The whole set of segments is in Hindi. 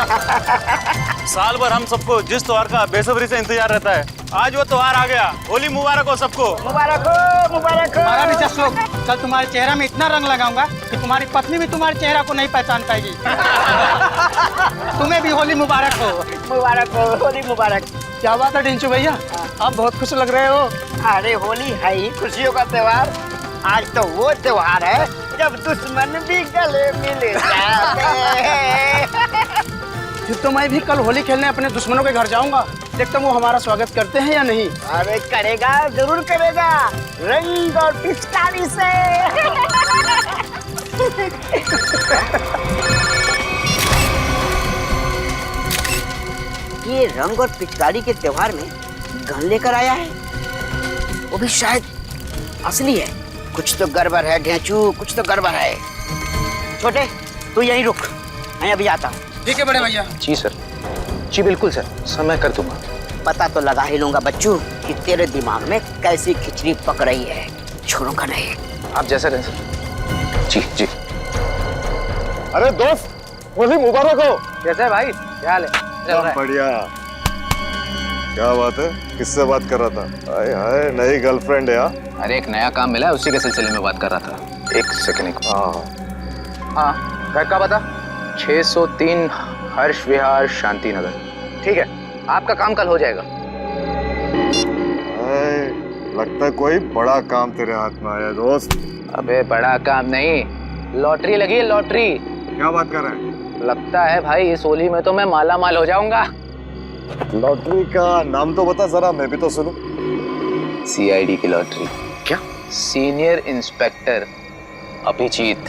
साल भर हम सबको जिस त्योहार का बेसब्री से इंतजार रहता है, आज वो त्योहार आ गया। होली मुबारक हो सबको। मुबारक हो, मुबारक हो। हमारा भी जश्न हो। कल तुम्हारे चेहरा में इतना रंग लगाऊंगा कि तुम्हारी पत्नी भी तुम्हारे चेहरा को नहीं पहचान पाएगी। तुम्हें भी होली मुबारक हो। मुबारक हो, होली मुबारक। क्या बात है टिंचू भैया, आप बहुत खुश लग रहे हो। अरे होली है ही खुशियों का त्योहार। आज तो वो त्योहार है जब दुश्मन भी गले मिल जाते हैं। फिर तो मैं भी कल होली खेलने अपने दुश्मनों के घर जाऊंगा। देखता हूँ वो हमारा स्वागत करते हैं या नहीं। अरे करेगा, जरूर करेगा, रंग और पिचकारी से। ये रंग और पिचकारी के त्योहार में गन लेकर आया है, वो भी शायद असली है। कुछ तो गड़बड़ है ढेंचू, कुछ तो गड़बड़ है। छोटे तू यहीं रुक, मैं अभी आता हूँ। ठीक है बड़े भैया। जी सर, जी बिल्कुल सर, समय कर दूंगा। पता तो लगा ही लूंगा बच्चू कि तेरे दिमाग में कैसी खिचड़ी पक रही है। छोड़ूंगा नहीं। आप जैसा कहें सर। जी जी। अरे दोस्त, होली मुबारक हो। कैसा है भाई, क्या हाल है? बढ़िया। क्या बात है, किससे बात कर रहा था? हाय हाय, नई गर्लफ्रेंड है? अरे एक नया काम मिला है, उसी के सिलसिले में बात कर रहा था। एक सेकंड। हाँ, घर का बता। 603 हर्ष विहार शांति नगर। ठीक है, आपका काम कल हो जाएगा। लगता है कोई बड़ा काम तेरे हाथ में आया दोस्त। अबे बड़ा काम नहीं, लॉटरी लगी है, लॉटरी। क्या बात कर रहे हैं? लगता है भाई इस होली में तो मैं माला माल हो जाऊंगा। लॉटरी का नाम तो बता जरा, मैं भी तो सुनूं। CID की लॉटरी। क्या? सीनियर इंस्पेक्टर अभिजीत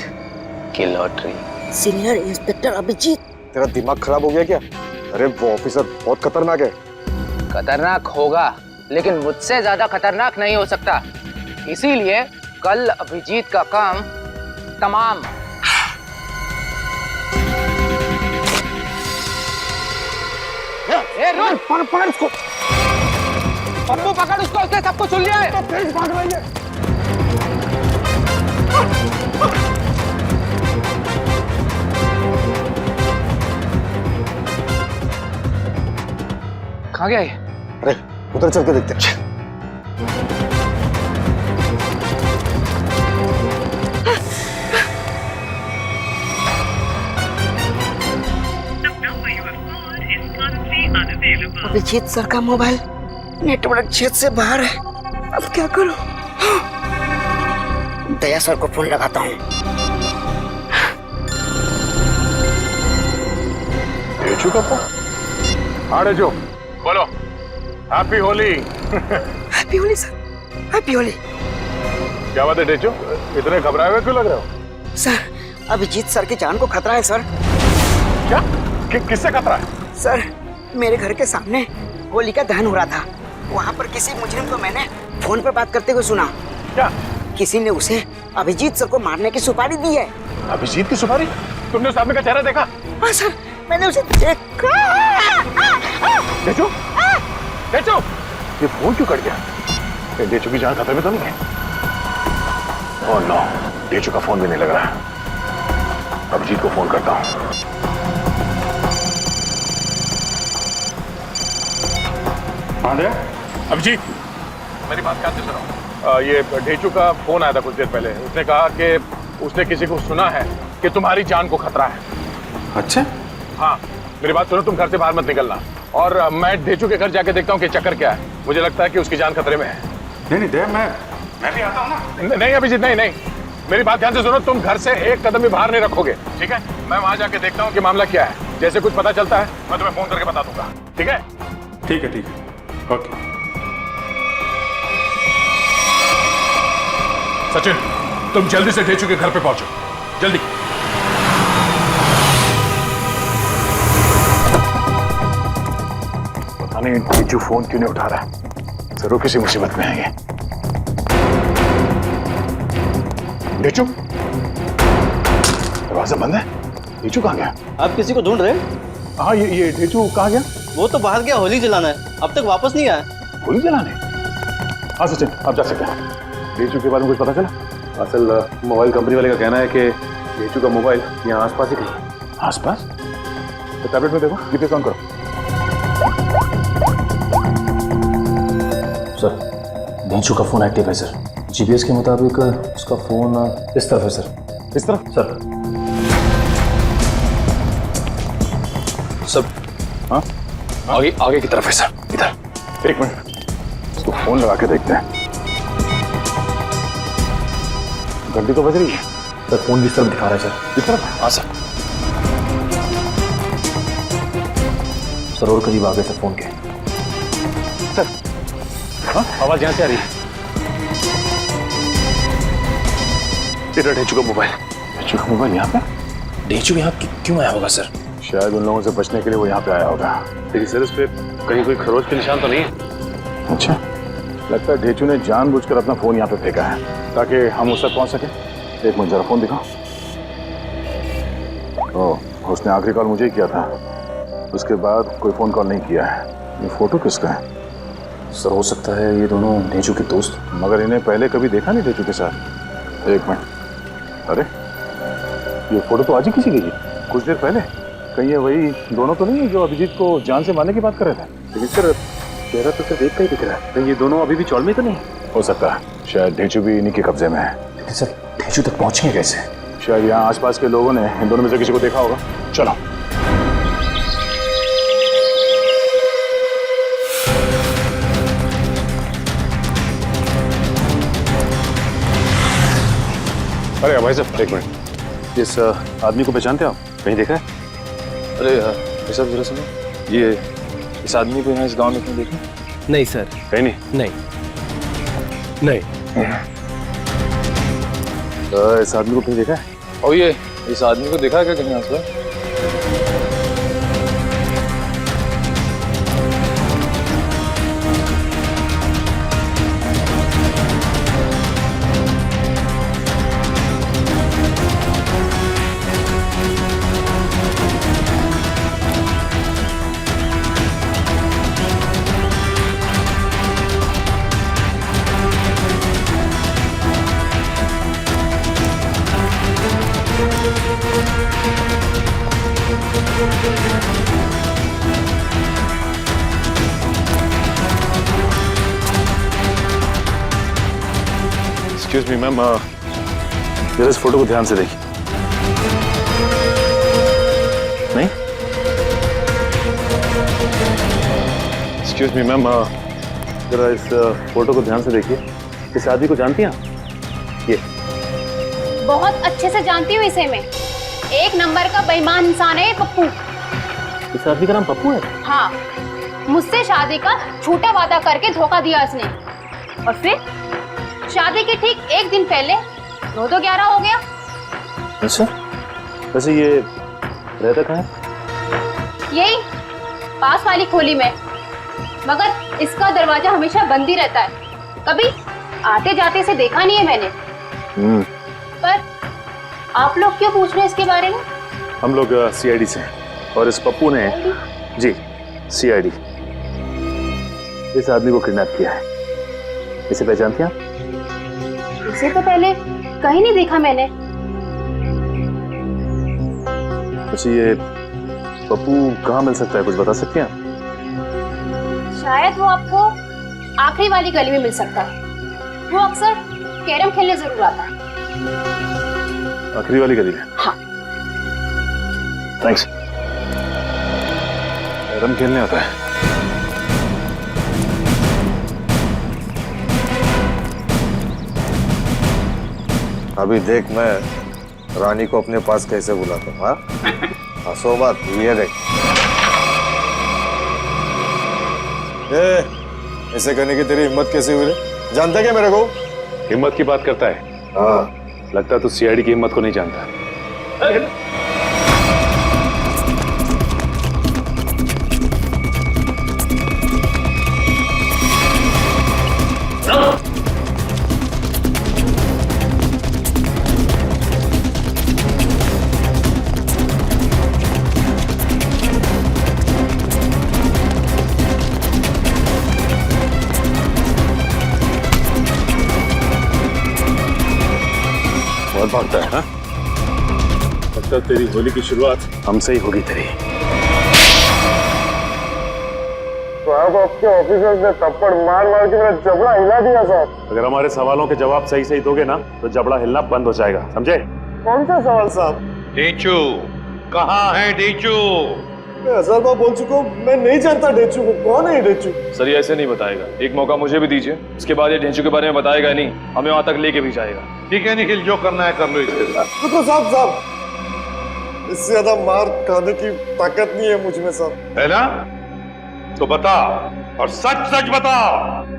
की लॉटरी। Senior inspector Abhijit? तेरा दिमाग खराब हो गया क्या? अरे वो ऑफिसर बहुत खतरनाक है। खतरनाक होगा, लेकिन मुझसे ज्यादा खतरनाक नहीं हो सकता। इसीलिए कल अभिजीत का काम तमाम। ए रुक, पकड़ उसको। पप्पू पकड़ उसको, उसने सबको सुन लिया है। तो तेज भाग रही है। कहाँ गया ये? अरे उधर चल के देखते हैं। अभिजीत सर का मोबाइल नेटवर्क क्षेत्र से बाहर है। अब क्या करूं? दया सर को फोन लगाता हूँ। डेचू का फोन? हाँ डेचू, बोलो। Happy Holi. Happy Holi sir, happy Holi. क्या बात है डेचू, इतने घबराए हुए क्यों लग रहे हो? सर, अभिजीत सर की जान को खतरा है सर। क्या? किससे खतरा है? सर, मेरे घर के सामने होली का दहन हो रहा था। वहाँ पर किसी मुजरिम को मैंने फोन पर बात करते हुए सुना। क्या? किसी ने उसे अभिजीत सर को मारने की सुपारी दी है। अभिजीत की सुपारी? तुमने उस आदमी का चेहरा देखा? हाँ सर, मैंने उसे देखा। डेचू, डेचू, ये फोन क्यों कट गया? डेचू की जान खतरे में तो नहीं है? ओह नो, डेचू का फोन भी नहीं लग रहा है। अभिजीत को फोन करता हूँ। अभिजीत, मेरी बात ध्यान से सुनो। ये ढेचू का फोन आया था कुछ देर पहले। उसने कहा कि उसने किसी को सुना है कि तुम्हारी जान को खतरा है। अच्छा? हाँ, मेरी बात सुनो, तुम घर से बाहर मत निकलना। और मैं ढेचू के घर जाके देखता हूँ कि चक्कर क्या है। मुझे लगता है कि उसकी जान खतरे में है। नहीं देव, मैं भी आता हूँ ना। नहीं अभिजीत, नहीं नहीं, मेरी बात ध्यान से सुनो। तुम घर से एक कदम भी बाहर नहीं रखोगे, ठीक है? मैं वहां जाके देखता हूँ कि मामला क्या है। जैसे कुछ पता चलता है मैं तुम्हें फोन करके बता दूंगा, ठीक है? ठीक है, ठीक है, ओके। सचिन, तुम जल्दी से ढेचू के घर पे पहुंचो, जल्दी। पता नहीं ढेचू फोन क्यों नहीं उठा रहा। जरूर किसी मुसीबत में है ये। ढेचू, दरवाजा बंद है। ढेचू कहाँ गया? आप किसी को ढूंढ रहे हैं? हाँ, ये ढेचू कहाँ गया? वो तो बाहर गया होली जलाना है, अब तक वापस नहीं आया। होली जलाने? हाँ सचिन, आप जा सकते हैं। ढेचू के बारे में कुछ पता चला? असल मोबाइल कंपनी वाले का कहना है कि ढेचू का मोबाइल यहाँ आसपास ही कहीं। आसपास? टैबलेट में देखो, जीपीएस ऑन करो। सर डेंचू का फोन एक्टिव है सर। जीपीएस के मुताबिक उसका फोन इस तरफ है सर। इस तरफ सर सर हाँ आगे आगे की तरफ है सर, इधर। एक मिनट, इसको फोन लगा के देखते हैं। घंटी तो बज रही है। सर फोन भी इस तरफ दिखा रहा है सर। इस तरफ? हाँ सर। सर और करीब आ गए सर फोन के। सर हाँ आवाज यहाँ से आ रही है। इधर डेंचू का मोबाइल। डेंचू का मोबाइल यहाँ पे? डेंचू यहाँ क्यों आया होगा सर? शायद उन लोगों से बचने के लिए वो यहाँ पे आया होगा। लेकिन सर इस पे कहीं कोई खरोच के निशान तो नहीं है? अच्छा, लगता है ढेचू ने जानबूझकर अपना फोन यहाँ पे फेंका है ताकि हम उस तक पहुँच सके। एक मिनट जरा फोन दिखाओ। ओह, उसने आखिरी कॉल मुझे ही किया था, उसके बाद कोई फोन कॉल नहीं किया है। ये फोटो किसका है? सर हो सकता है ये दोनों डेंचू के दोस्त। मगर इन्हें पहले कभी देखा नहीं ढेचू के साथ। एक मिनट, अरे ये फोटो तो आज ही खींची गई है, कुछ देर पहले। कहीं ये वही दोनों तो नहीं है जो अभिजीत को जान से मारने की बात कर रहे थे? लेकिन सर चेहरा तो सर देख का ही दिख रहा है। कहीं ये दोनों अभी भी चौल में तो नहीं? हो सकता है, शायद ढेचू भी इन्हीं के कब्जे में है। लेकिन सर डेंचू तक पहुंचेंगे कैसे? शायद यहाँ आसपास के लोगों ने इन दोनों में से किसी को देखा होगा। चलो। अरे भाई साहब एक मिनट, इस आदमी को पहचानते हैं आप? कहीं देखा है? अरे साहब जरा सुनो, ये इस आदमी को यहाँ इस गांव में कहीं देखा? नहीं सर, कहीं नहीं। नहीं। तो इस आदमी को कहीं देखा है? और ये इस आदमी को देखा है क्या कहीं आसपास? एक्सक्यूज मी मैम, जरा इस फोटो को ध्यान से देखिए। नहीं? एक्सक्यूज मी मैम, जरा इस फोटो को ध्यान से देखिए। इस आदमी को जानती हैं आप? ये बहुत अच्छे से जानती हूँ इसे मैं। एक नंबर का बेईमान इंसान है ये पप्पू। इस आदमी का नाम पप्पू है? हाँ, मुझसे शादी का झूठा वादा करके धोखा दिया इसने, और फिर शादी के ठीक एक दिन पहले 9 तो 11 हो गया। अच्छा, वैसे ये रहता कहाँ है? यही पास वाली खोली में, मगर इसका दरवाजा हमेशा बंद ही रहता है। कभी आते जाते से देखा नहीं है मैंने। पर आप लोग क्यों पूछ रहे हैं इसके बारे में? हम लोग सीआईडी से हैं, और इस पप्पू ने जी सीआईडी इस आदमी को किडनैप किया है। इसे पहचानती हैं आप? इसे तो पहले कहीं नहीं देखा मैंने। वैसे ये पप्पू कहाँ मिल सकता है, कुछ बता सकती हैं आप? शायद वो आपको आखिरी वाली गली में मिल सकता है। वो अक्सर कैरम खेलने जरूर आता है। आखिरी वाली गली में? हाँ। थैंक्स। कैरम खेलने आता है? अभी देख मैं रानी को अपने पास कैसे बुलाता हूँ। हाँ, हंसो मत, ये देख। ऐसे करने की तेरी हिम्मत कैसे हुई रे? जानता क्या मेरे को? हिम्मत की बात करता है? हाँ, लगता है तू सीआईडी की हिम्मत को नहीं जानता। बहुत भागता है। हाँ, लगता है तेरी होली की शुरुआत हमसे ही होगी तेरी। साहब आपके ऑफिसर्स ने थप्पड़ मार मार के मेरा जबड़ा हिला दिया साहब। अगर हमारे सवालों के जवाब सही सही दोगे ना तो जबड़ा हिलना बंद हो जाएगा, समझे? कौन सा सवाल साहब? डेचू कहाँ है डेचू? मैं 1000 बार बोल चुका हूँ, मैं नहीं जानता डेचू को। कौन है डेचू? सर ये ऐसे नहीं बताएगा, एक मौका मुझे भी दीजिए, उसके बाद ये ढेंचू के बारे में बताएगा नहीं, हमें वहां तक लेके भी जाएगा। ठीक है निखिल, जो करना है कर लो इसके साथ। रुको साहब, इससे ज्यादा मार खाने की ताकत नहीं है मुझ में साहब। है ना? तो बता, और सच सच बता।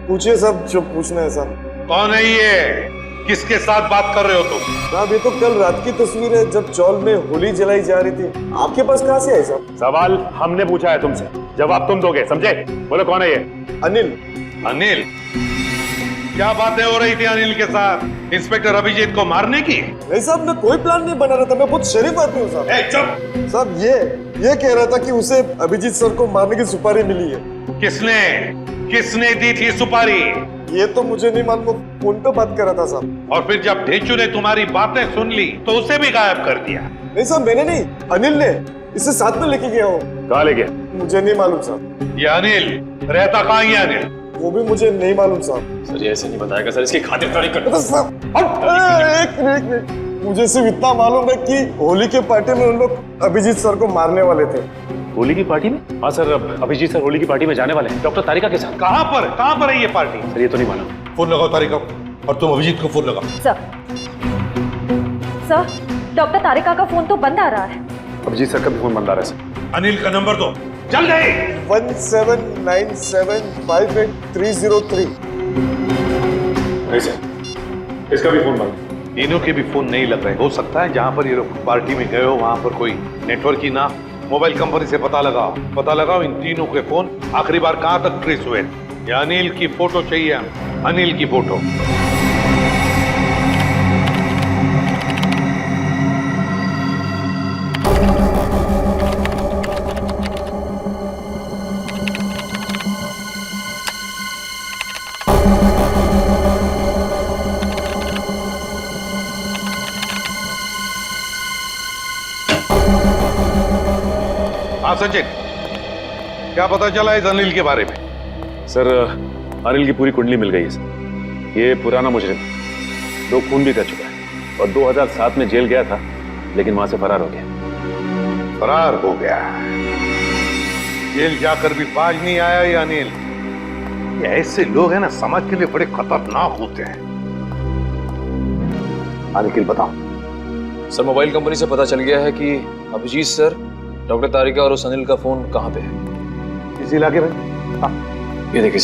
पूछिए साहब जो पूछना है साहब। कौन है ये? किसके साथ बात कर रहे हो तुम? साहब ये तो कल रात की तस्वीर है जब चौल में होली जलाई जा रही थी। आपके पास कहाँ से है साहब? सवाल हमने पूछा है तुमसे, जवाब तुम दोगे, समझे? बोलो कौन है ये? अनिल। अनिल? क्या बातें हो रही थी अनिल के साथ? इंस्पेक्टर अभिजीत को मारने की? नहीं साहब, मैं कोई प्लान नहीं बना रहा था, मैं बहुत शरीफ आदमी हूँ साहब। चुप! साहब ये कह रहा था कि उसे अभिजीत सर को मारने की सुपारी मिली है। किसने दी थी सुपारी? ये तो मुझे नहीं मालूम, फोन पे बात कर रहा था साहब। और फिर जब ढेंचू ने तुम्हारी बातें सुन ली तो उसे भी गायब कर दिया? नहीं साहब, मैंने नहीं, अनिल ने इसे साथ में लेके गया हो। कहाँ ले गया? मुझे नहीं मालूम साहब। ये अनिल रहता कहाँ है? अनिल वो भी मुझे नहीं मालूम साहब। सर ये ऐसे नहीं बताएगा सर, इसकी खातिरदारी कर। एक मिनट, मुझे सिर्फ इतना मालूम है कि होली के पार्टी में उन लोग अभिजीत सर को मारने वाले थे। होली की पार्टी में? हाँ सर, अभिजीत सर होली की पार्टी में जाने वाले हैं डॉक्टर तारिका के साथ। कहाँ पर है ये पार्टी? सर ये तो नहीं माना। फोन लगाओ तारिका, और तुम अभिजीत को फोन लगाओ। सर डॉक्टर तारिका का फोन तो बंद आ रहा है। अभिजीत सर का भी फोन बंद आ रहा है सर। अनिल का नंबर दो, जल्द ही। 1797583003। नहीं सर, इसका भी फोन बंद। तीनों के भी फोन नहीं लग रहे। हो सकता है जहाँ पर ये लोग पार्टी में गए हो वहाँ पर कोई नेटवर्क ही ना। मोबाइल कंपनी से पता लगाओ इन तीनों के फोन आखिरी बार कहाँ तक ट्रेस हुए। या अनिल की फोटो चाहिए, अनिल की फोटो। हाँ सचिन, क्या पता चला इस अनिल के बारे में? सर अनिल की पूरी कुंडली मिल गई है सर। ये पुराना मुजरिम, 2 खून भी कर चुका है और 2007 में जेल गया था, लेकिन वहां से फरार हो गया। फरार हो गया? जेल जाकर भी बाज नहीं आया ये अनिल। ये ऐसे लोग हैं ना, समाज के लिए बड़े खतरनाक होते हैं। अनिल बताओ। सर मोबाइल कंपनी से पता चल गया है कि अभिजीत सर, डॉक्टर तारिका और उस अनिल का फोन कहाँ पे है? इस इलाके में। ये देखिए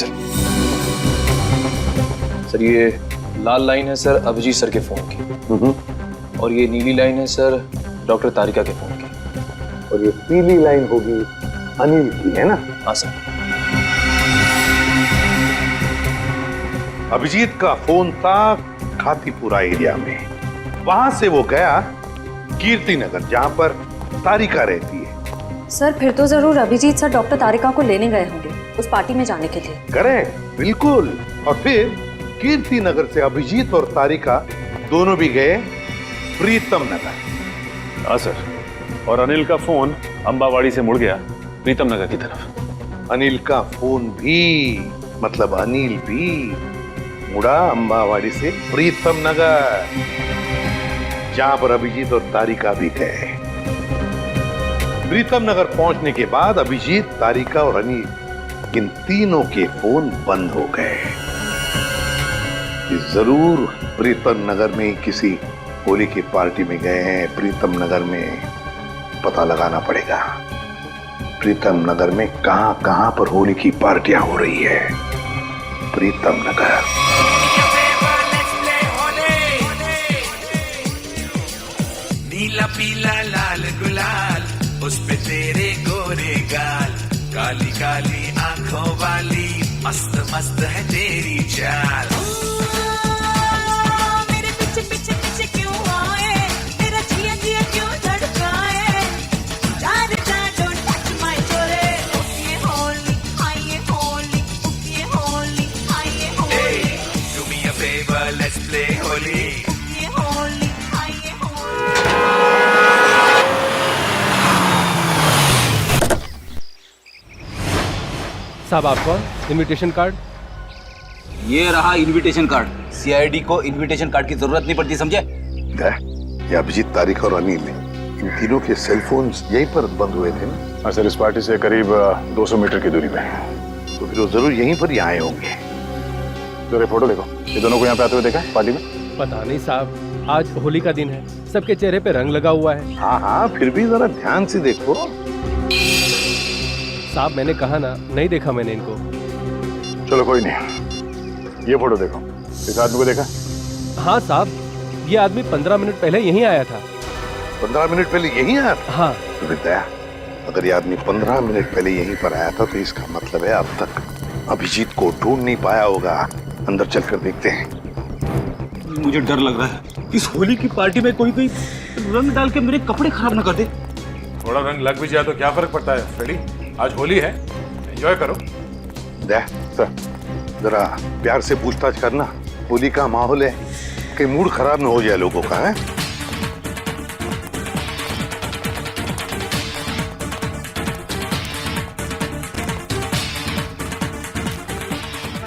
सर ये लाल लाइन है सर अभिजीत सर के फोन की, और ये नीली लाइन है सर डॉक्टर तारिका के फोन की, और ये पीली लाइन होगी अनिल की, है ना? हाँ सर। अभिजीत का फोन था खातीपुरा एरिया में। वहां से वो गया कीर्ति नगर, जहां पर तारिका रहती है। सर फिर तो जरूर अभिजीत सर डॉक्टर तारिका को लेने गए होंगे उस पार्टी में जाने के लिए। करेक्ट, बिल्कुल। और फिर कीर्ति नगर से अभिजीत और तारिका दोनों भी गए प्रीतम नगर। हाँ सर, और अनिल का फोन अंबावाड़ी से मुड़ गया प्रीतम नगर की तरफ। अनिल का फोन भी, मतलब अनिल भी मुड़ा अंबावाड़ी से प्रीतम नगर, जहां पर अभिजीत और तारिका भी गए। प्रीतम नगर पहुंचने के बाद अभिजीत, तारिका और अनिल, इन तीनों के फोन बंद हो गए। जरूर प्रीतम नगर में किसी होली की पार्टी में गए हैं। प्रीतम नगर में पता लगाना पड़ेगा, प्रीतम नगर में कहां कहां पर होली की पार्टियां हो रही है। प्रीतम नगर। नीला पीला लाल गुलाल, उस पे तेरे गोरे गाल, काली काली आंखों वाली, मस्त मस्त है तेरी चाल। मेरे पीछे पीछे पीछे क्यों आए, तेरा जिया जिया क्यों धड़काए, जार जा डोंट टच माय जोरे, ये होली हाय ये होली, ये होली हाय ये Holi, do me a favour let's play Holi, ये होली हाय ये होली। साहब आप कौन? Invitation card? ये रहा इनविटेशन कार्ड। सीआईडी को इनविटेशन कार्ड की जरूरत नहीं पड़ती, समझे? ये अभिजीत, तारिक और अनिल, इन तीनों के सेल फोन यहीं पर बंद हुए थे ना? हाँ सर, इस पार्टी से करीब 200 मीटर की दूरी पे। तो फिर वो जरूर यहीं पर ही आए होंगे। जरा फोटो देखो, ये दोनों को यहाँ पे आते हुए देखा है पार्टी में? पता नहीं साहब, आज होली का दिन है, सबके चेहरे पे रंग लगा हुआ है। हाँ हाँ, फिर भी जरा ध्यान से देखो। साहब मैंने कहा ना, नहीं देखा मैंने इनको। चलो कोई नहीं, ये फोटो देखो, इस आदमी को देखा? हाँ साहब, ये आदमी 15 मिनट पहले यहीं आया था। 15 मिनट पहले यहीं आया था? हाँ। तो दया, अगर ये आदमी 15 मिनट पहले यहीं पर आया था तो इसका मतलब है अब तक अभिजीत को ढूंढ नहीं पाया होगा। अंदर चलकर देखते हैं। मुझे डर लग रहा है, इस होली की पार्टी में कोई रंग डाल के मेरे कपड़े खराब ना कर दे। थोड़ा रंग लग भी जाए तो क्या फर्क पड़ता है फ्रेडी, आज होली है, एंजॉय करो। दया सर, जरा प्यार से पूछताछ करना, होली का माहौल है, कहीं मूड खराब ना हो जाए लोगों का। है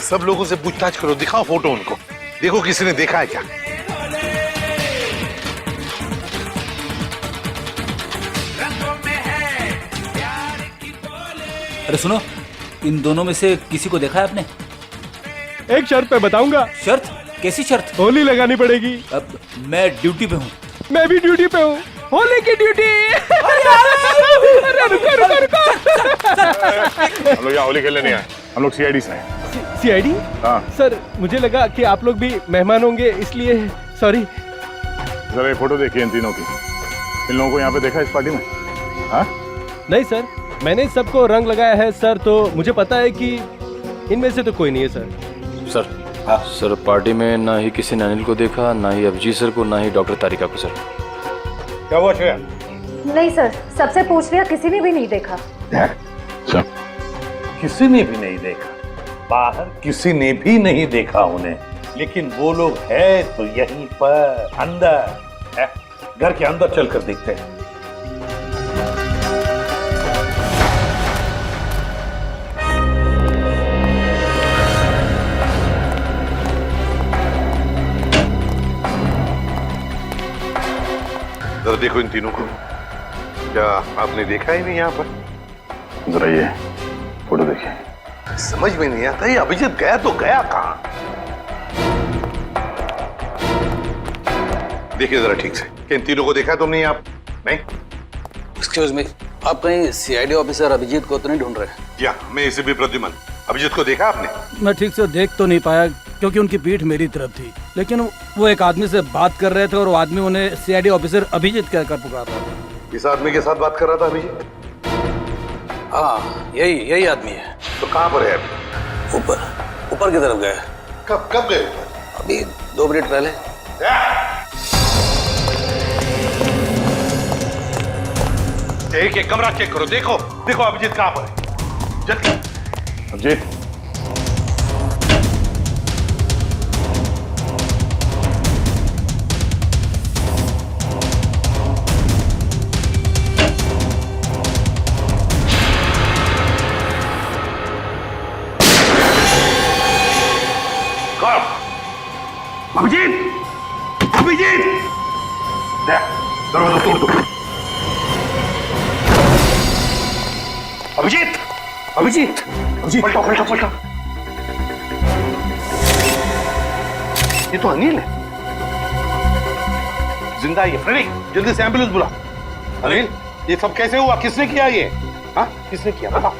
सब लोगों से पूछताछ करो, दिखाओ फोटो उनको, देखो किसी ने देखा है क्या। अरे सुनो, इन दोनों में से किसी को देखा है आपने? एक शर्त पे बताऊंगा। शर्त? कैसी शर्त? होली लगानी पड़ेगी। अब मैं ड्यूटी पे हूँ। मैं भी ड्यूटी पे हूँ, होली की ड्यूटी। अरे रुको रुको रुको। हम लोग यहाँ होली खेलने नहीं आए, हम लोग सीआईडी से आए। सीआईडी? हाँ सर, मुझे लगा कि आप लोग भी मेहमान होंगे, इसलिए सॉरी। जरा ये फोटो देखिए इन तीनों की, इन लोगों को यहाँ पे देखा इस पार्टी में? हाँ? नहीं सर, मैंने सबको रंग लगाया है सर, तो मुझे पता है कि इनमें से तो कोई नहीं है सर। सर सर, पार्टी में ना ही किसी ने अनिल को देखा, ना ही अभिजीत सर को, ना ही डॉक्टर तारिका को। सर क्या हुआ श्रेया? नहीं सर, सबसे पूछ लिया, किसी ने भी नहीं देखा। किसी ने भी नहीं देखा? बाहर किसी ने भी नहीं देखा उन्हें, लेकिन वो लोग है तो यहीं पर अंदर है। घर के अंदर चलकर देखते हैं। जरा देखो इन तीनों को, क्या आपने देखा ही नहीं यहाँ पर? जरा ये फोटो देखिए। समझ में नहीं आता ये अभिजीत गया तो गया कहाँ? देखिए जरा ठीक से, इन तीनों को देखा तुमने? आप नहीं? एक्सक्यूज मी, आप कहीं सीआईडी ऑफिसर अभिजीत को तो नहीं ढूंढ रहे? या मैं इसे भी प्रद्युमन, अभिजीत को देखा आपने? मैं ठीक से देख तो नहीं पाया क्योंकि उनकी पीठ मेरी तरफ थी, लेकिन वो एक आदमी से बात कर रहे थे और वो आदमी उन्हें सीआईडी ऑफिसर अभिजीत कहकर पुकार रहा था। इस आदमी के साथ बात कर रहा था अभिजीत? हाँ, यही आदमी है। तो कहाँ पर है अभी? ऊपर की तरफ गए। कब गए? अभी 2 मिनट पहले। एक कमरा चेक करो, देखो देखो अभिजीत कहाँ पर है। जल्दी। अभिजीत, अभिजीत, अभिजीत, दरवाजा तोड़ दो। अभिजीत, अभिजीत, अभिजीत, पलटो पलटो पलटो। ये तो अनिल है, जिंदा है ये। फ्रेडी, जल्दी से एम्बुलेंस बुला। अनिल, ये सब कैसे हुआ? किसने किया ये? हाँ, किसने किया बताओ?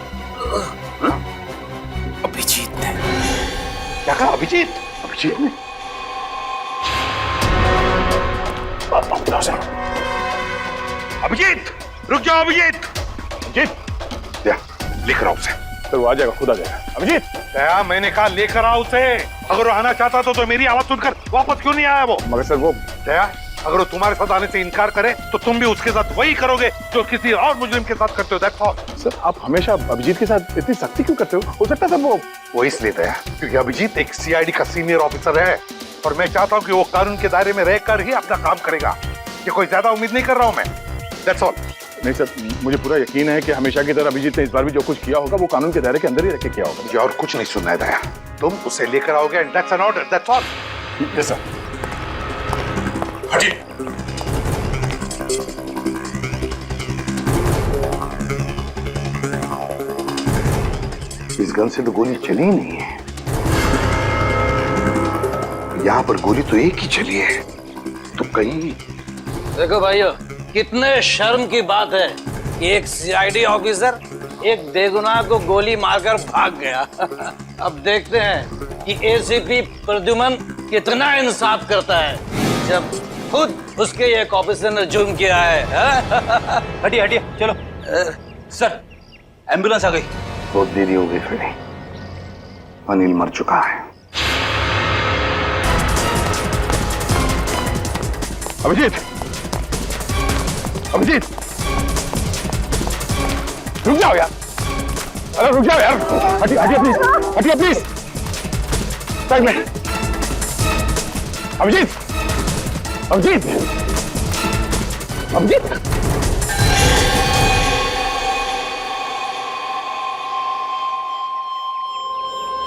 अभिजीत ने। क्या कहा? अभिजीत? अभिजीत ने? अभिजीत, रुक जाओ अभिजीत। अभिजीत, लेकर आओ उसे। तो वो आ जाएगा, खुद आ जाएगा। अभिजीत, क्या मैंने कहा लेकर आओ उसे। अगर वो आना चाहता तो मेरी आवाज सुनकर वापस क्यों नहीं आया वो? मगर सर वो क्या, अगर वो तुम्हारे साथ आने से इनकार करे तो तुम भी उसके साथ वही करोगे जो किसी और मुजरिम के साथ करते हो। That's all. सर, आप हमेशा अभिजीत के साथ इतनी सख्ती क्यों करते हो सकता है सर वो इसलिए था क्योंकि अभिजीत एक सीआईडी का सीनियर ऑफिसर है और मैं चाहता हूँ कि वो कानून के दायरे में रहकर ही अपना काम करेगा। ये कोई ज्यादा उम्मीद नहीं कर रहा हूँ मैं। That's all. नहीं सर, मुझे पूरा यकीन है कि हमेशा की तरह अभिजीत ने इस बार भी जो कुछ किया होगा वो कानून के दायरे के अंदर ही रख के किया होगा। मुझे और कुछ नहीं सुनना है दया, तुम उसे लेकर आओगे and that's an order, that's all. Yes sir. हटिए। इस गन से तो गोली चली ही नहीं है, यहाँ पर गोली तो एक ही चली है, तो कहीं। देखो भाइयों, कितने शर्म की बात है कि एक सीआईडी ऑफिसर एक बेगुनाह को गोली मारकर भाग गया। अब देखते हैं कि एसीपी प्रद्युमन कितना इंसाफ करता है जब खुद उसके एक ऑफिसर ने जुर्म किया है। हटिए हटिए, चलो। सर, एम्बुलेंस आ गई। बहुत देरी हो गई फिर, अनिल मर चुका है। अभिजीत, अभिजीत, रुक जाओ यार, अरे रुक जाओ यार, हटिए हटिए प्लीज, हटिए प्लीज, साइड में। अभिजीत, अभिजीत, अभिजीत।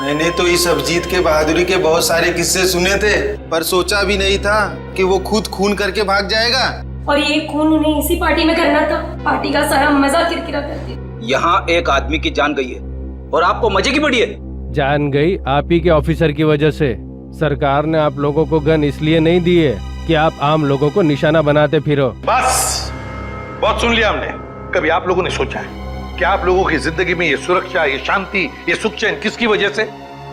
मैंने तो इस अभिजीत के बहादुरी के बहुत सारे किस्से सुने थे, पर सोचा भी नहीं था कि वो खुद खून करके भाग जाएगा। और ये खून उन्हें इसी पार्टी में करना था, पार्टी का सारा मजा किरकिरा कर दिया। यहाँ एक आदमी की जान गई है और आपको मजे की पड़ी है। जान गई आप ही के ऑफिसर की वजह से। सरकार ने आप लोगों को गन इसलिए नहीं दी है कि आप आम लोगों को निशाना बनाते फिरो। बस, बहुत सुन लिया हमने। कभी आप लोगों ने सोचा है कि आप लोगों की जिंदगी में ये सुरक्षा, ये शांति, ये सुख चैन किसकी वजह से?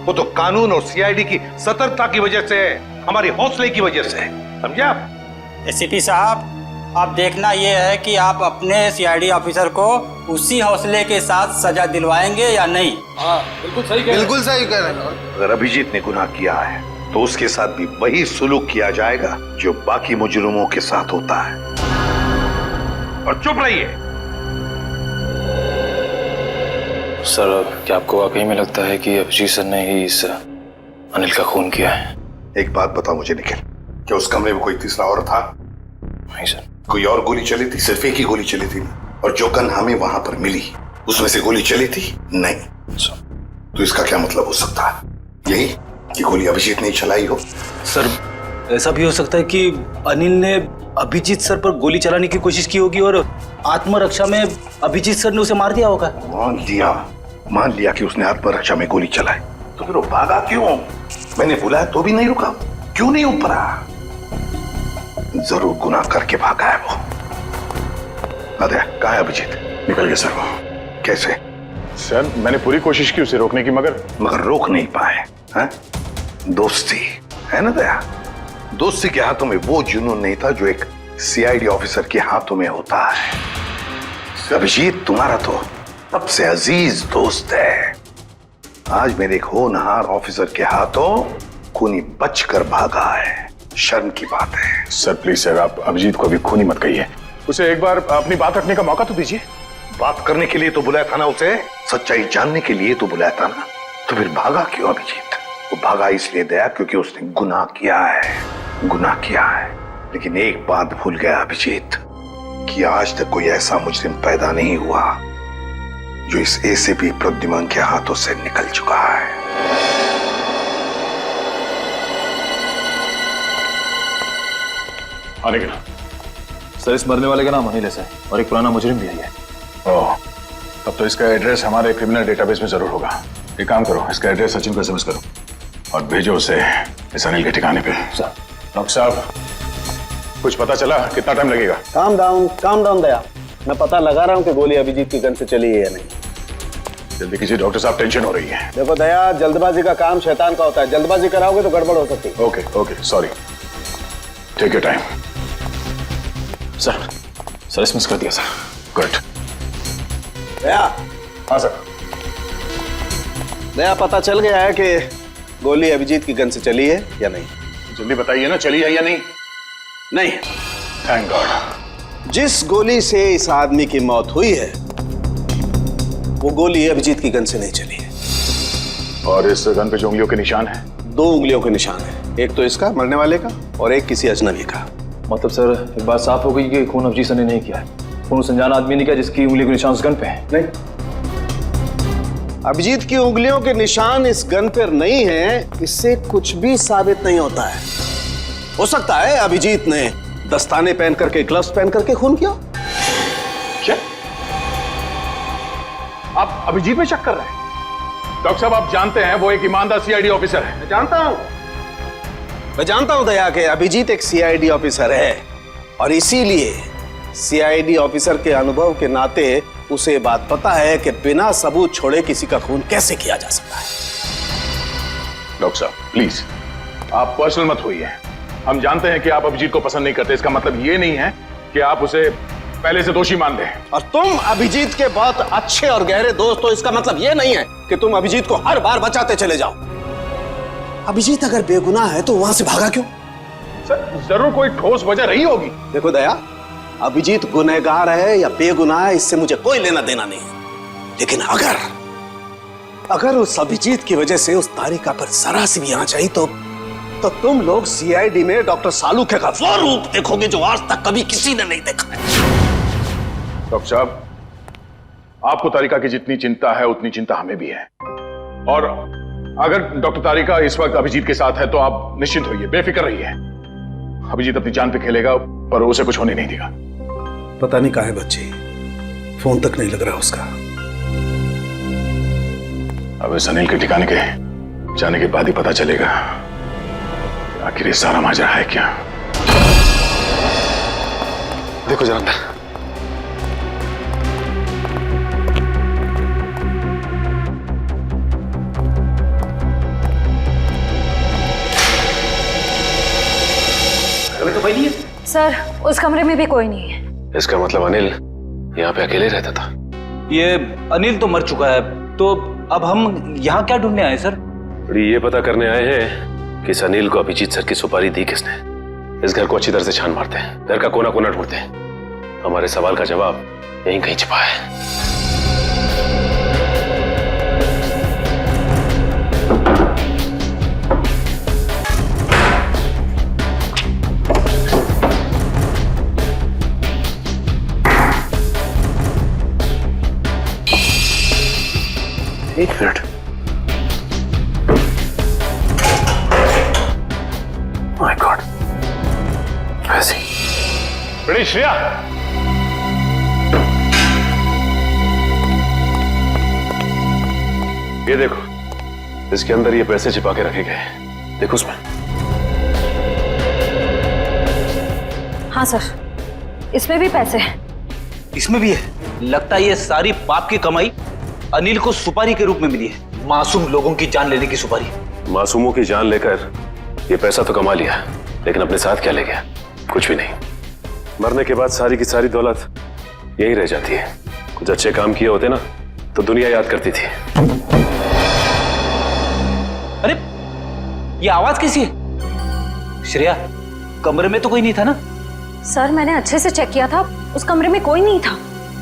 वो तो कानून और सीआईडी की सतर्कता की वजह से है, हमारे हौसले की वजह से, समझे आप? एसीपी साहब, अब देखना ये है कि आप अपने सीआईडी ऑफिसर को उसी हौसले के साथ सजा दिलवाएंगे या नहीं। हाँ, बिल्कुल सही कह रहे हैं। बिल्कुल सही कह रहे हैं। अगर अभिजीत ने गुनाह किया है तो उसके साथ भी वही सुलूक किया जाएगा जो बाकी मुजरिमों के साथ होता है। और चुप रहिए। सर, क्या आपको वाकई में लगता है कि अभिजीत सर ने ही इस अनिल का खून किया है? एक बात बताओ मुझे निखिल, क्या उस कमरे में कोई तीसरा और था? नहीं सर। कोई और गोली चली थी? सिर्फ एक ही गोली चली थी। और जो गन हमें वहां पर मिली उसमें से गोली चली थी? नहीं। तो इसका क्या मतलब हो सकता है? यही कि गोली अभिजीत ने चलाई हो? सर, ऐसा भी हो सकता है कि अनिल ने अभिजीत सर पर गोली चलाने की कोशिश की होगी और आत्मरक्षा में अभिजीत सर ने उसे मार दिया होगा। मान लिया कि उसने आत्मरक्षा में गोली चलाई, तो फिर वो भागा क्यों? मैंने बुलाया तो भी नहीं रुका, क्यों नहीं ऊपरा? जरूर गुनाह करके भागा है वो। अरे कहाँ है अभिजीत? निकल गया सर वो। कैसे? सर, मैंने पूरी कोशिश की उसे रोकने की, मगर रोक नहीं पाए। हैं? दोस्ती है ना दया? दोस्ती के हाथों में वो जुनून नहीं था जो एक सीआईडी ऑफिसर के हाथों में होता है। अभिजीत तुम्हारा तो सबसे अजीज दोस्त है। आज मेरे एक होनहार ऑफिसर के हाथों खूनी बचकर भागा है। शर्म की बात है। सर प्लीज सर, आप अभिजीत को अभी खूनी मत कहिए, उसे एक बार अपनी बात रखने का मौका तो दीजिए। बात करने के लिए तो बुलाया था ना उसे, सच्चाई जानने के लिए तो बुलाया था ना, तो फिर भागा क्यों अभिजीत? वो भागा इसलिए दया क्योंकि उसने गुनाह किया है, गुनाह किया है। लेकिन एक बात भूल गया अभिजीत कि आज तक कोई ऐसा मुजरिम पैदा नहीं हुआ जो इस एसीपी प्रद्युमन के हाथों से निकल चुका है। आने के ना सर, इस मरने वाले का नाम अनिल है और एक पुराना मुजरिम भी है। ओह, तब तो इसका एड्रेस हमारे क्रिमिनल डेटाबेस में जरूर होगा। एक काम करो, इसका एड्रेस सचिन को एसएमएस करो और भेजो उसे इस अनिल के ठिकाने पे। सर। डॉक्टर साहब, कुछ पता चला? कितना टाइम लगेगा? काम डाउन दया, मैं पता लगा रहा हूँ कि गोली अभिजीत की गन से चली है या नहीं। जल्दी कीजिए डॉक्टर साहब, टेंशन हो रही है। देखो दया, जल्दबाजी का काम शैतान का होता है, जल्दबाजी कराओगे तो गड़बड़ हो सकती है। Okay, sorry, take your time. Sir SMS कर दिया सर। गुड। दया। हाँ सर। दया, पता चल गया है कि गोली अभिजीत की गन से चली है या नहीं? जल्दी बताइए ना, चली है या नहीं? नहीं। Thank God. जिस गोली से इस आदमी की मौत हुई है वो गोली अभिजीत की गन से नहीं चली है। और इस गन पे जो उंगलियों के निशान हैं? 2 उंगलियों के निशान है, एक तो इसका मरने वाले का और एक किसी अजनबी का। मतलब सर, एक बात साफ हो गई कि खून अभिजीत सर ने नहीं किया है। फोन उस अनजान आदमी ने किया जिसकी उंगली के निशान उस गन पे हैं। नहीं, अभिजीत की उंगलियों के निशान इस गन पर नहीं है, इससे कुछ भी साबित नहीं होता है। हो सकता है अभिजीत ने दस्ताने पहन करके, ग्लव्स पहन करके खून किया। क्या आप अभिजीत में शक कर रहे हैं? डॉक्टर साहब, आप जानते हैं वो एक ईमानदार सीआईडी ऑफिसर है। मैं जानता हूं दया के अभिजीत एक सीआईडी ऑफिसर है, और इसीलिए सीआईडी ऑफिसर के अनुभव के नाते उसे ये बात पता है कि बिना सबूत छोड़े किसी का खून कैसे किया जा सकता है। डॉक्टर साहब प्लीज, आप पर्सनल मत होइए। हम जानते हैं कि आप अभिजीत को पसंद नहीं करते, इसका मतलब ये नहीं है कि आप उसे पहले से दोषी मान दें। और तुम अभिजीत के बहुत अच्छे और गहरे दोस्त हो, इसका मतलब ये नहीं है कि तुम अभिजीत को हर बार बचाते चले जाओ। अभिजीत अगर बेगुनाह है तो वहां से भागा क्यों? सर, जरूर कोई ठोस वजह रही होगी। देखो दया, अभिजीत गुनहगार है या बेगुनाह है, इससे मुझे कोई लेना देना नहीं है। लेकिन अगर उस अभिजीत की वजह से उस तारिका पर जरा सी भी आंच आई तो तुम लोग सीआईडी में डॉक्टर सालूखे का वो रूप देखोगे जो आज तक कभी किसी ने नहीं देखा है। डॉक्टर साहब, आपको तारिका की जितनी चिंता है उतनी चिंता हमें भी है, और अगर डॉक्टर तारिका इस वक्त अभिजीत के साथ है तो आप निश्चिंत होइए, बेफिक्र रहिए। अभिजीत अपनी जान पे खेलेगा, पर उसे कुछ होने नहीं देगा। पता नहीं कहाँ है बच्ची, फोन तक नहीं लग रहा उसका। अब इस अनिल के ठिकाने के जाने के बाद ही पता चलेगा आखिर ये सारा माजरा है क्या। देखो जरा अंदर। तो भाई नहीं है सर, उस कमरे में भी कोई नहीं है। इसका मतलब अनिल यहाँ पे अकेले रहता था। ये अनिल तो मर चुका है, तो अब हम यहाँ क्या ढूंढने आए सर? ये पता करने आए हैं कि इस अनिल को अभिजीत सर की सुपारी दी किसने। इस घर को अच्छी तरह से छान मारते हैं, घर का कोना कोना ढूंढते हैं। हमारे सवाल का जवाब यहीं कहीं छिपा है। एक मिनट, माय गॉड, वैसे बड़ी श्रेया, ये देखो, इसके अंदर ये पैसे छिपा के रखे गए हैं, देखो उसमें। हाँ सर, इसमें भी पैसे हैं। इसमें भी है। लगता है ये सारी पाप की कमाई अनिल को सुपारी के रूप में मिली है, मासूम लोगों की जान लेने की सुपारी। मासूमों की जान लेकर ये पैसा तो कमा लिया, लेकिन अपने साथ क्या ले गया? कुछ भी नहीं। मरने के बाद सारी की सारी दौलत यही रह जाती है। कुछ अच्छे काम किए होते ना तो दुनिया याद करती थी। अरे ये आवाज कैसी है? श्रेया, कमरे में तो कोई नहीं था ना? सर, मैंने अच्छे से चेक किया था, उस कमरे में कोई नहीं था।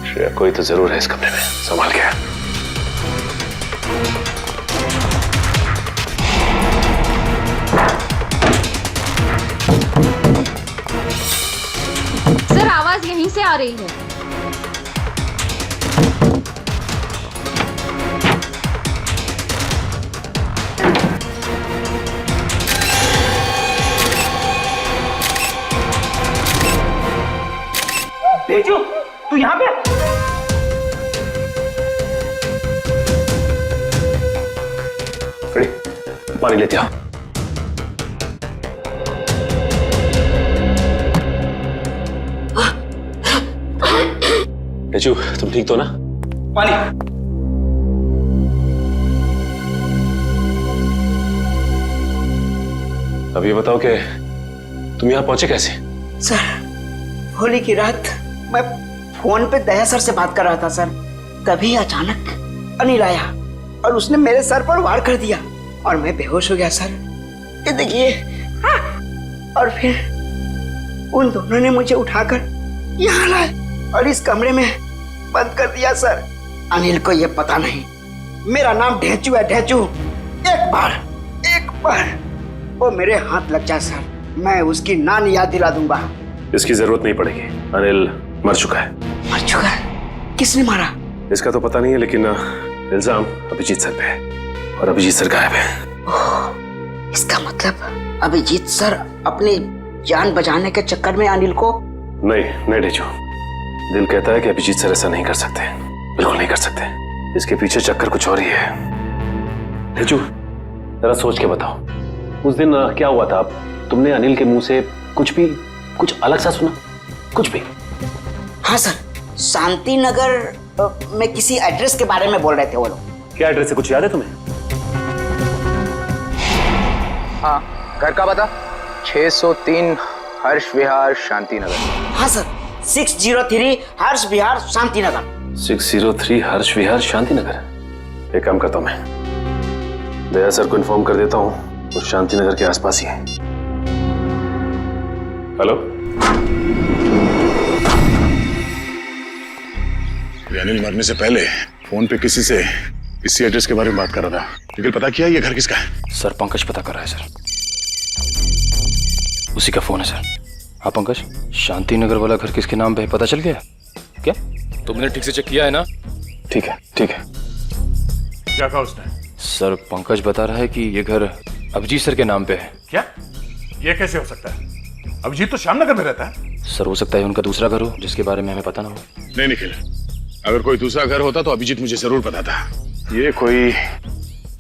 श्रेया, कोई तो जरूर है इस कमरे में, संभाल के। सर, आवाज यहीं से आ रही है। तेजू, तू यहाँ पे? पानी लेते आओ। तेजू, तुम ठीक तो ना? पानी। अब ये बताओ कि तुम यहाँ पहुंचे कैसे? सर, होली की रात मैं फोन पे दया सर से बात कर रहा था सर, तभी अचानक अनिल आया और उसने मेरे सर पर वार कर दिया और मैं बेहोश हो गया सर। ये देखिए। और फिर उन दोनों ने मुझे उठाकर यहाँ लाए और इस कमरे में बंद कर दिया सर। अनिल को ये पता नहीं मेरा नाम ढेंचू है, ढेंचू। एक बार वो मेरे हाथ लग जाए सर, मैं उसकी नानी याद दिला दूंगा। इसकी जरूरत नहीं पड़ेगी, अनिल मर चुका है। मर चुका? किसने मारा? इसका तो पता नहीं है, लेकिन इल्जाम अभिजीत सर पे है और अभिजीत सर गायब है। इसका मतलब अभिजीत सर अपनी जान बचाने के चक्कर में अनिल को... नहीं डेचू, दिल कहता है कि अभिजीत सर ऐसा नहीं कर सकते, बिल्कुल नहीं कर सकते। इसके पीछे चक्कर कुछ और ही है। डेचू जरा सोच के बताओ, उस दिन क्या हुआ था? तुमने अनिल के मुंह से कुछ अलग सा सुना? कुछ भी? हाँ सर, शांति नगर में किसी एड्रेस के बारे में बोल रहे थे वो लोग। क्या एड्रेस है, कुछ याद है तुम्हें? हाँ, घर का बता 603 हर्ष विहार शांति नगर। हाँ सर, 603 हर्ष विहार शांति नगर। 603 हर्ष विहार शांति नगर। एक काम करता हूं, मैं दया सर को इन्फॉर्म कर देता हूं, और शांति नगर के आसपास ही है। हेलो, अनिल मरने से पहले फोन पे किसी से इसी एड्रेस के बारे में बात कर रहा था। लेकिन पता किया ये घर किसका है? सर पंकज पता कर रहा है सर, उसी का फोन है सर। हाँ पंकज, शांति नगर वाला घर किसके नाम पे है पता चल गया क्या? तुमने ठीक से चेक किया है ना? ठीक है ठीक है। क्या कहा उसने? सर पंकज बता रहा है कि ये घर अभिजीत सर के नाम पे है। क्या? ये कैसे हो सकता है? अभिजीत तो श्यामनगर में रहता है। सर हो सकता है उनका दूसरा घर हो जिसके बारे में हमें पता ना हो। नहीं निखिल, अगर कोई दूसरा घर होता तो अभिजीत मुझे जरूर पता था। ये कोई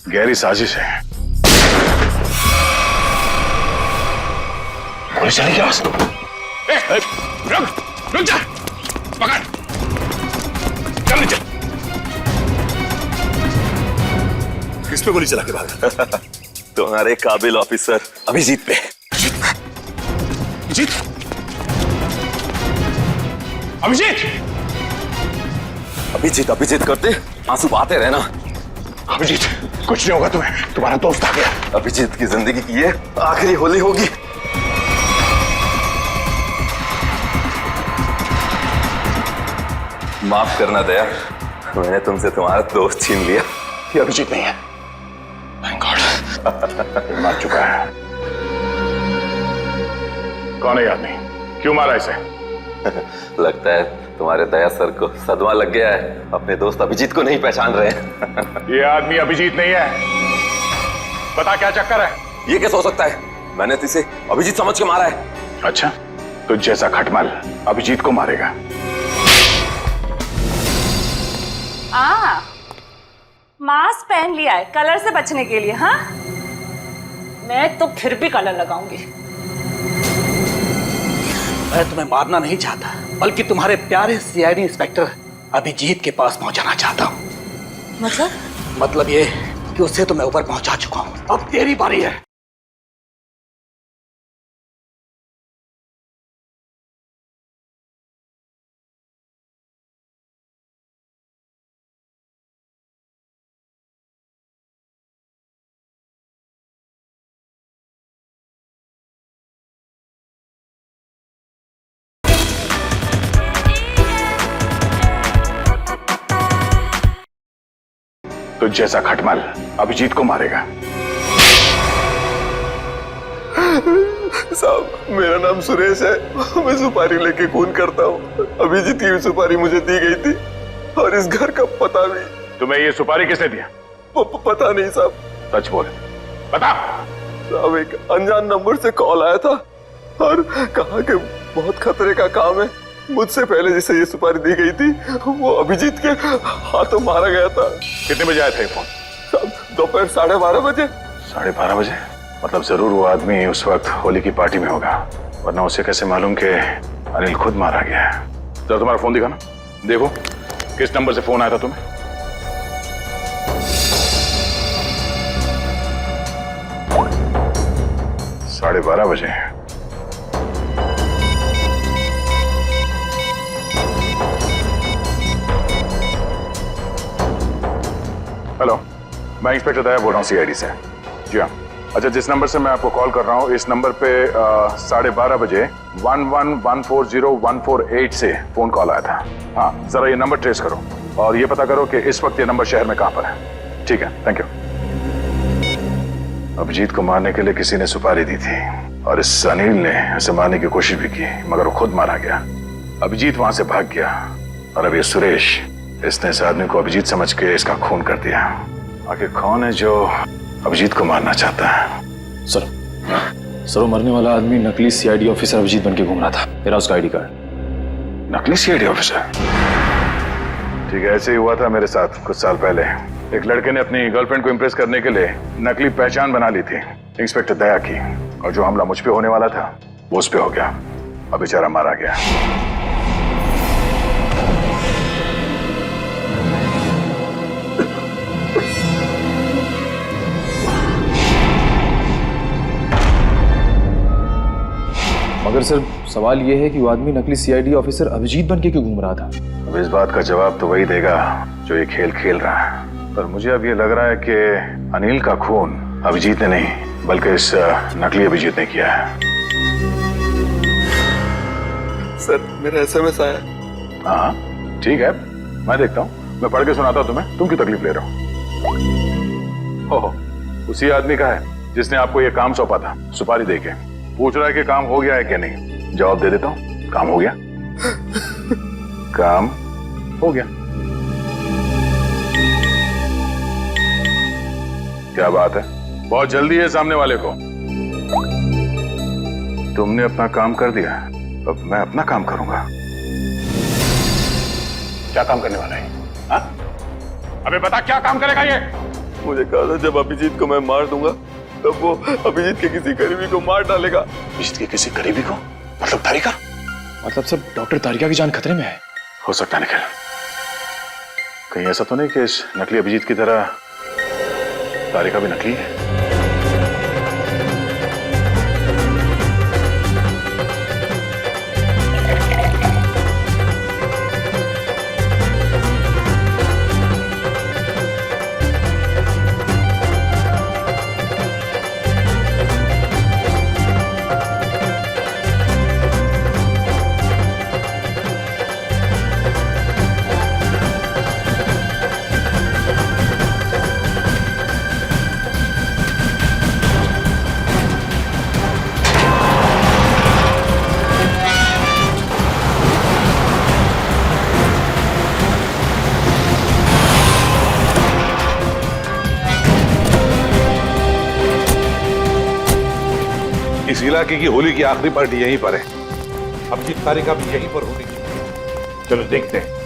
गहरी साजिश है। पुलिस चली क्या? रुक जा, पकड़, चल नीचे। किस पे गोली चला के भागा? तुम्हारे काबिल ऑफिसर अभिजीत पे। अभिजीत? अभिजीत? अभिजीत अभिजीत करते आंसू बहाते रहना। अभिजीत कुछ नहीं होगा तुम्हें, तुम्हारा दोस्त आ गया। अभिजीत की जिंदगी की ये आखिरी होली होगी। माफ करना दया, मैंने तुमसे तुम्हारा दोस्त छीन लिया। ये अभिजीत नहीं है। Thank God. मार चुका है। कौन है आदमी? क्यों मारा इसे? लगता है तुम्हारे दया सर को सदमा लग गया है, अपने दोस्त अभिजीत को नहीं पहचान रहे हैं। ये आदमी अभिजीत नहीं है। बता क्या चक्कर है? ये कैसे हो सकता है? मैंने तो इसे अभिजीत समझ के मारा है। अच्छा, तो जैसा खटमल अभिजीत को मारेगा। मास्क पहन लिया है कलर से बचने के लिए। हाँ, मैं तो फिर भी कलर लगाऊंगी। मैं तुम्हें मारना नहीं चाहता, बल्कि तुम्हारे प्यारे सीआईडी इंस्पेक्टर अभिजीत के पास पहुंचाना चाहता हूं। मतलब ये कि उससे तो मैं ऊपर पहुंचा चुका हूं, अब तेरी बारी है। तो जैसा खटमल अभिजीत को मारेगा। साहब, मेरा नाम सुरेश है, मैं सुपारी लेके खून करता हूँ। अभिजीत की सुपारी मुझे दी गई थी और इस घर का पता भी। तुम्हें ये सुपारी किसने दिया? पता नहीं साहब। सच बोल, बता। साहब, एक अनजान नंबर से कॉल आया था और कहा कि बहुत खतरे का काम है। मुझसे पहले जिसे ये सुपारी दी गई थी वो अभिजीत के हाथों मारा गया था। कितने बजे आया था ये फोन? साहब, दोपहर 12:30 बजे। 12:30 बजे? मतलब जरूर वो आदमी उस वक्त होली की पार्टी में होगा, वरना उसे कैसे मालूम कि अनिल खुद मारा गया है। जरा तुम्हारा फोन दिखाना, देखो किस नंबर से फोन आया था तुम्हें। साढ़े 12 बजे। हेलो, मैं इंस्पेक्टर दया बोल रहा हूँ सीआईडी से। जी हाँ। अच्छा, जिस नंबर से मैं आपको कॉल कर रहा हूँ, इस नंबर पे 12:30 बजे 11140148 से फोन कॉल आया था। हाँ, जरा ये नंबर ट्रेस करो और ये पता करो कि इस वक्त ये नंबर शहर में कहाँ पर है। ठीक है, थैंक यू। अभिजीत को मारने के लिए किसी ने सुपारी दी थी और इस अनिल ने उसे मारने की कोशिश भी की, मगर वो खुद मारा गया। अभिजीत वहां से भाग गया और अब ये सुरेश, इसने इस आदमी को अभिजीत समझ के इसका खून कर दिया। आखिर कौन है जो अभिजीत को मारना चाहता है? सर वो मरने वाला आदमी नकली सीआईडी ऑफिसर अभिजीत बन के घूम रहा था। मेरा उसका आईडी कार्ड। नकली सीआईडी ऑफिसर? ठीक है, ऐसे ही हुआ था मेरे साथ कुछ साल पहले। एक लड़के ने अपनी गर्लफ्रेंड को इम्प्रेस करने के लिए नकली पहचान बना ली थी, इंस्पेक्टर दया की, और जो हमला मुझ पे होने वाला था वो उस पे हो गया। अब बेचारा मारा गया। मगर सर सवाल ये है कि वो आदमी नकली सीआईडी ऑफिसर अभिजीत बन के क्यों घूम रहा था? अब इस बात का जवाब तो वही देगा जो ये खेल खेल रहा है। पर मुझे अब ये लग रहा है कि अनिल का खून अभिजीत ने नहीं बल्कि इस नकली अभिजीत ने किया है। सर मेरा एसएमएस आया। हाँ ठीक है, मैं देखता हूँ, मैं पढ़ के सुनाता हूँ तुम्हें। तुम क्यों तकलीफ ले रहे हो? ओहो, उसी आदमी का है जिसने आपको ये काम सौंपा था। सुपारी देके पूछ रहा है कि काम हो गया है कि नहीं। जवाब दे देता हूँ, काम हो गया। काम हो गया। क्या बात है, बहुत जल्दी है सामने वाले को। तुमने अपना काम कर दिया, अब मैं अपना काम करूंगा। क्या काम करने वाला है? हाँ? अबे बता, क्या काम करेगा ये? मुझे कहा था जब अभिजीत को मैं मार दूंगा तब वो अभिजीत के किसी करीबी को मार डालेगा। अभिजीत के किसी करीबी को? मतलब तारिका? मतलब सब डॉक्टर तारिका की जान खतरे में है। हो सकता है निखिल, कहीं ऐसा तो नहीं कि इस नकली अभिजीत की तरह तारिका भी नकली है? इस इलाके की होली की आखिरी पार्टी यहीं पर है। अभिजीत तारिका भी यहीं पर होगी। चलो देखते हैं।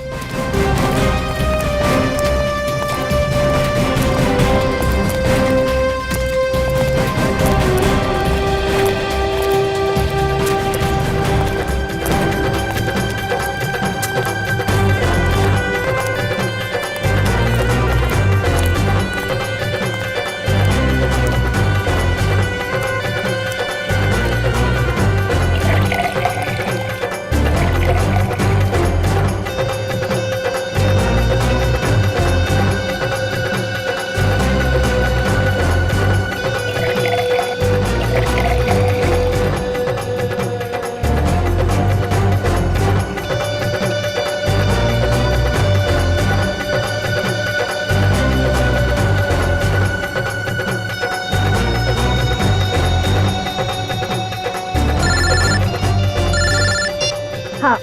हाँ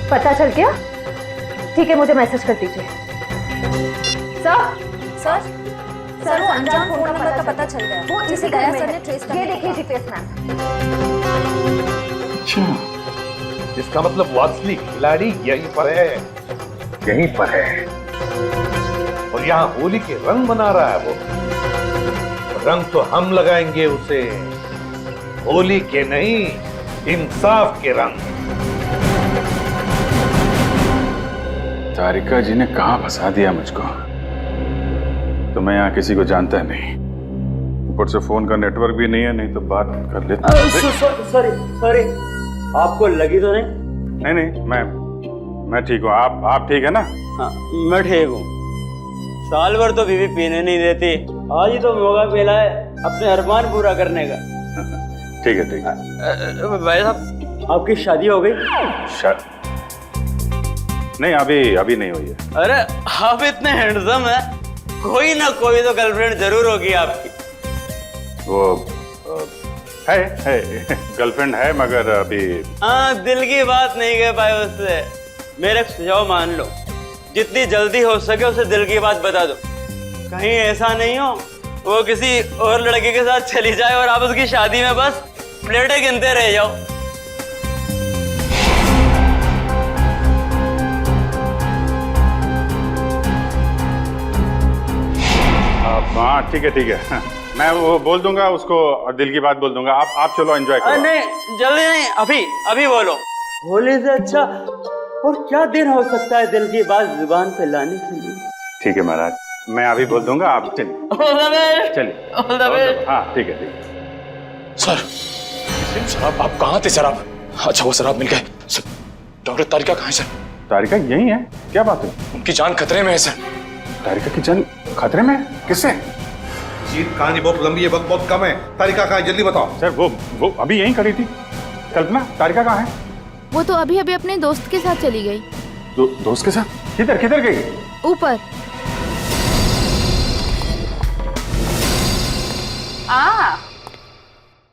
पता चल गया? ठीक है, मुझे मैसेज कर दीजिए। सर वो अनजान फोन नंबर का पता चल गया। वो जिसे दया सर ने ट्रेस किया। ये देखिए जीपीएस मैप। अच्छा, इसका मतलब वो असली खिलाड़ी यहीं पर है। यहीं पर है और यहाँ होली के रंग बना रहा है वो। रंग तो हम लगाएंगे उसे, होली के नहीं, इंसाफ के रंग। तारिका जी ने कहां फंसा दिया मुझको? तो मैं यहाँ किसी को जानता नहीं, ऊपर से फोन का नेटवर्क भी नहीं है, नहीं तो बात कर लेता। सॉरी, आपको लगी तो नहीं? नहीं, मैं ठीक हूँ। आप ठीक है ना? हाँ मैं ठीक हूँ। साल भर तो बीवी पीने नहीं देती, आज ही तो मौका मिला है अपने अरमान पूरा करने का। ठीक है। भाई साहब, आपकी शादी हो गई? नहीं, अभी नहीं हुई है। अरे आप इतने हैंडसम है, कोई ना कोई तो गर्लफ्रेंड जरूर होगी आपकी। वो है गर्लफ्रेंड है, मगर अभी। हाँ, दिल की बात नहीं कह पाए उससे। मेरा एक सुझाव मान लो, जितनी जल्दी हो सके उसे दिल की बात बता दो। कहीं ऐसा नहीं हो वो किसी और लड़के के साथ चली जाए और आप उसकी शादी में बस प्लेटें गिनते रह जाओ। हाँ ठीक है मैं वो बोल दूंगा उसको और दिल की बात बोल दूंगा। आप चलो एंजॉय करो। नहीं जल्दी नहीं, अभी बोलो। होली से अच्छा और क्या दिन हो सकता है दिल की बात जुबान पे लाने के लिए। ठीक है महाराज, मैं अभी बोल दूंगा, आप चलिए चलिए। हाँ ठीक है। सर शराब आप कहाँ थे? शराब अच्छा वो शराब मिल गए। डॉक्टर तारिका कहाँ है सर? तारिका यही है, क्या बात है? उनकी जान खतरे में है सर। तारिका की जान खतरे में? किससे? जीत कहानी बहुत लंबी है, वक्त बहुत कम है। तारिका कहाँ है जल्दी बताओ। सर वो अभी यहीं खड़ी थी। कल्पना, तारिका कहाँ है? वो तो अभी अपने दोस्त के साथ चली गई। दोस्त के साथ? किधर गई? ऊपर।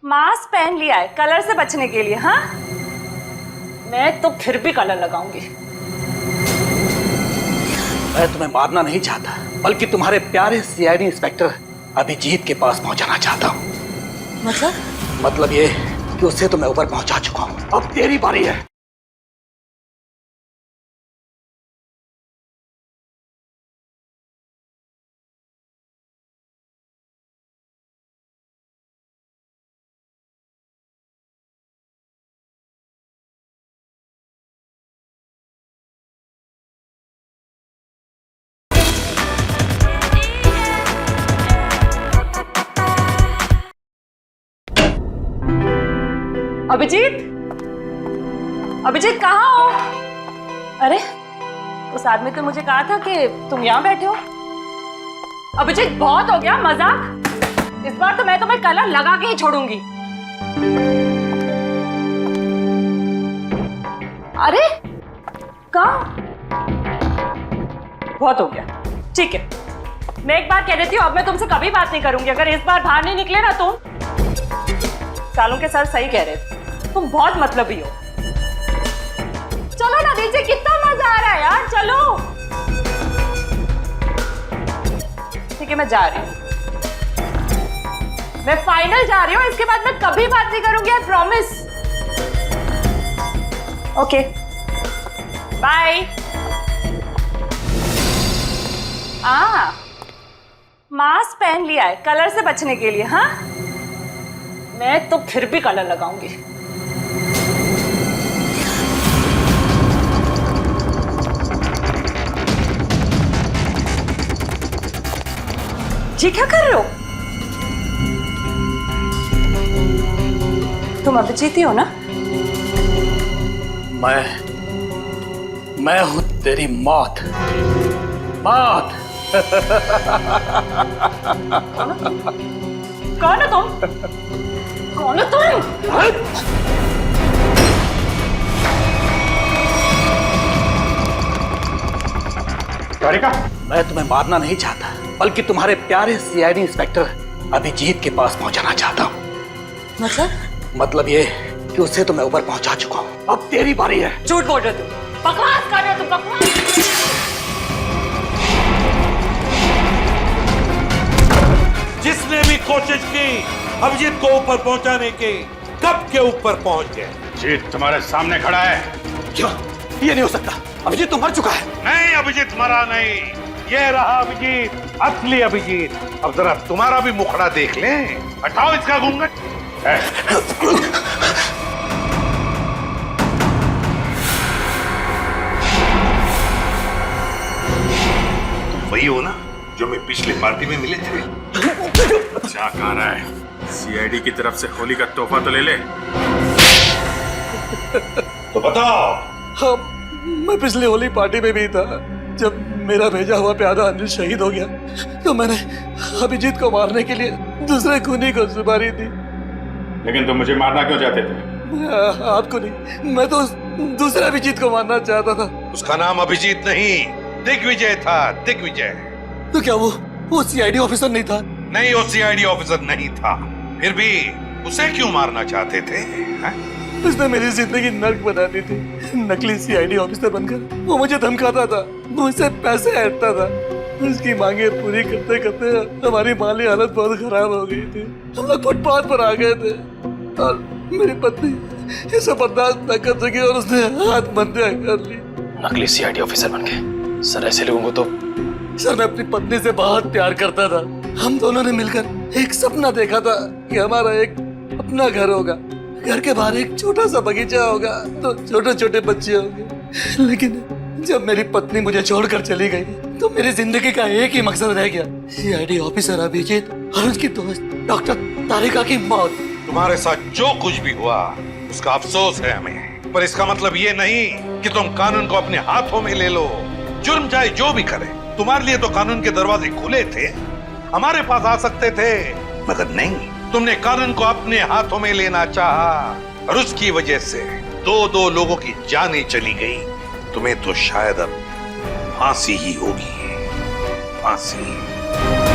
मास्क पहन लिया है कलर से बचने के लिए। हाँ मैं तो फिर भी कलर लगाऊंगी। मैं तुम्हें मारना नहीं चाहता, बल्कि तुम्हारे प्यारे सीआईडी इंस्पेक्टर अभिजीत के पास पहुंचाना चाहता हूँ। मतलब ये कि उससे तो मैं ऊपर पहुंचा चुका हूँ, अब तेरी बारी है। अभिजीत कहाँ हो? अरे उस आदमी तो मुझे कहा था कि तुम यहाँ बैठे हो। अभिजीत बहुत हो गया मजाक, इस बार तो मैं तुम्हें कलर लगा के ही छोड़ूंगी। अरे कहाँ? बहुत हो गया, ठीक है मैं एक बार कह देती हूँ, अब मैं तुमसे कभी बात नहीं करूंगी अगर इस बार बाहर नहीं निकले ना तुम। सालों के सर सही कह रहे थे, तुम बहुत मतलबी हो। चलो ना नीचे, कितना मजा आ रहा है यार, चलो। ठीक है मैं जा रही हूँ, मैं फाइनल जा रही हूँ, इसके बाद मैं कभी बात नहीं करूंगी, I promise. Okay bye. Mask पहन लिया है कलर से बचने के लिए। हाँ मैं तो फिर भी कलर लगाऊंगी। जी क्या कर रहे हो तुम? अभिजीत ही हो ना? मैं हूं तेरी मौत। मौत। कौन है तुम? कौन है तुम? तारिका, मैं तुम्हें मारना नहीं चाहता, बल्कि तुम्हारे प्यारे सीआईडी इंस्पेक्टर अभिजीत के पास पहुंचाना चाहता हूँ। मतलब ये कि उससे तो मैं ऊपर पहुंचा चुका हूँ, अब तेरी बारी है। झूठ बोल रहे तुम, बकवास कर रहे हो तुम, बकवास। जिसने भी कोशिश की अभिजीत को ऊपर पहुंचाने की, कब के ऊपर पहुंच गए। जीत तुम्हारे सामने खड़ा है। क्या? ये नहीं हो सकता, अभिजीत तो मर चुका है। नहीं, अभिजीत मरा नहीं, ये रहा अभिजीत, असली अभिजीत। अब जरा तुम्हारा भी मुखड़ा देख लें। हटाओ इसका घूंघट। तुम वही हो ना जो मैं पिछली पार्टी में मिले थे? क्या कह रहा है? सीआईडी की तरफ से होली का तोहफा तो ले ले। तो बताओ। हाँ, मैं पिछली होली पार्टी में भी था। जब मेरा भेजा हुआ प्यादा अनिल शहीद हो गया तो मैंने अभिजीत को मारने के लिए दूसरे खूनी को सुपारी दी। लेकिन तुम मुझे मारना क्यों चाहते थे? आपको नहीं, मैं तो दूसरे अभिजीत को मारना चाहता था। उसका नाम अभिजीत नहीं, दिग्विजय था, दिग्विजय। तो क्या वो सीआईडी ऑफिसर नहीं था? नहीं, वो सीआईडी ऑफिसर नहीं था। फिर भी उसे क्यों मारना चाहते थे? उसने मेरी जिंदगी नर्क बना दी थी। नकली सीआईडी ऑफिसर बनकर वो मुझे धमकाता था, मुझसे पैसे ऐंठता था। उसकी मांगे पूरी करते करते हमारी माली हालत बहुत खराब हो गई थी। हम लोग फुटपाथ पर आ गए थे और मेरी पत्नी इसे बर्दाश्त न कर सकी और उसने आत्महत्या कर ली। नकली सीआईडी ऑफिसर बन के सर, ऐसे लोगों को तो सर, मैं अपनी पत्नी से बहुत प्यार करता था। हम दोनों ने मिलकर एक सपना देखा था कि हमारा एक अपना घर होगा, घर के बाहर एक छोटा सा बगीचा होगा, तो छोटे छोटे बच्चे होंगे। लेकिन जब मेरी पत्नी मुझे छोड़कर चली गई तो मेरी जिंदगी का एक ही मकसद रह गया, सीआईडी ऑफिसर अभिजीत और उसकी दोस्त डॉक्टर तारिका की मौत। तुम्हारे साथ जो कुछ भी हुआ उसका अफसोस है हमें, पर इसका मतलब ये नहीं कि तुम कानून को अपने हाथों में ले लो। जुर्म चाहे जो भी करे, तुम्हारे लिए तो कानून के दरवाजे खुले थे, हमारे पास आ सकते थे, मगर नहीं, तुमने कानून को अपने हाथों में लेना चाहा और उसकी वजह से दो लोगों की जानें चली गई। तुम्हें तो शायद अब फांसी ही होगी, फांसी।